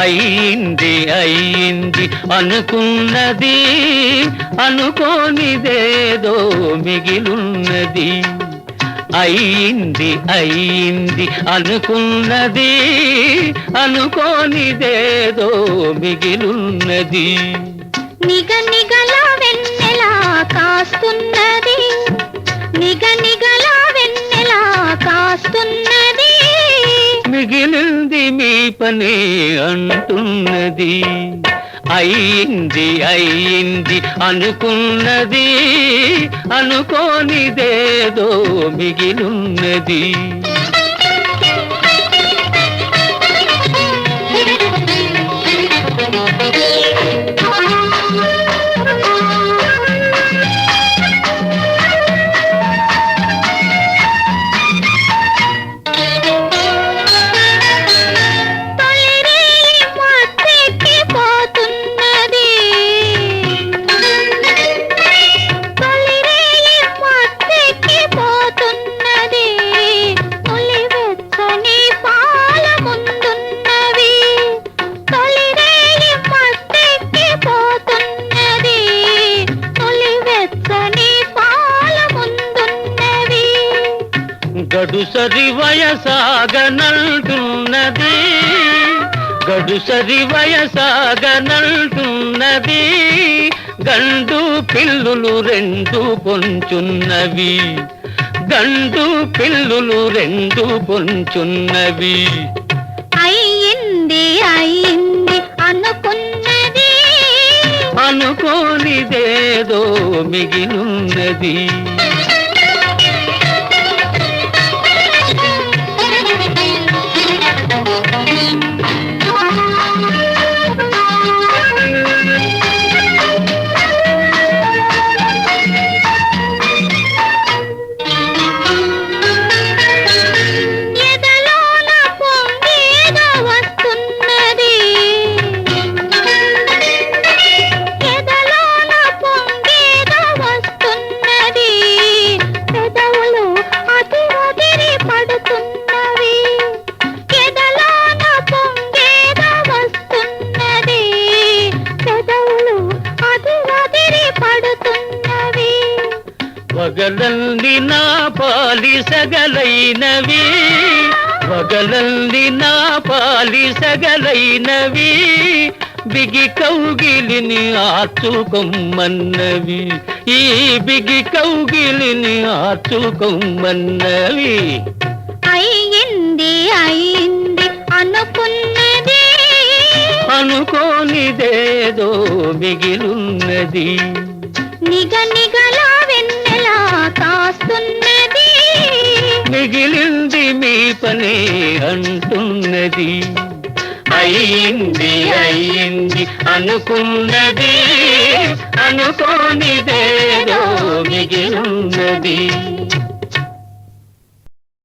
అయింది అయింది అనుకున్నది అనుకోనిదేదో మిగిలున్నది. అయింది అయింది అనుకున్నది అనుకోనిదేదో మిగిలున్నది. నిగ నిగల వెన్నెలా కాస్తున్నది, నిగ నిగల వెన్నెలా కాస్తున్నది. మిగిలింది మీ పని అంటున్నది. అయింది అయింది అనుకున్నది అనుకోనిదేదో మిగిలున్నది. గడుసరి వయసాగనంటున్నది, గడుసరి వయసాగనంటున్నది. గండు పిల్లులు రెండు పొంచున్నవి, గండు పిల్లులు రెండు పొంచున్నవి. అయ్యింది అయ్యింది అనుకున్నది అనుకోనిదేదో మిగిలున్నది. వగలంది నా పాలి సగలైనవి, వగలంది నా పాలి సగలైనవి. బిగి కౌగిలిని ఆచుకొమ్మన్నవి, ఈ బిగి కౌగిలిని ఆచుకొమ్మన్నవి. అయ్యింది అయ్యింది అనుకున్నది అనుకోనిదేదో మిగిలున్నది. నిగ నిగల వెన్నెలా కాస్తున్నది, మిగిలింది మీ పని అంటున్నది. అయింది అయింది అనుకున్నది అనుకోనిదేదో మిగిలున్నది.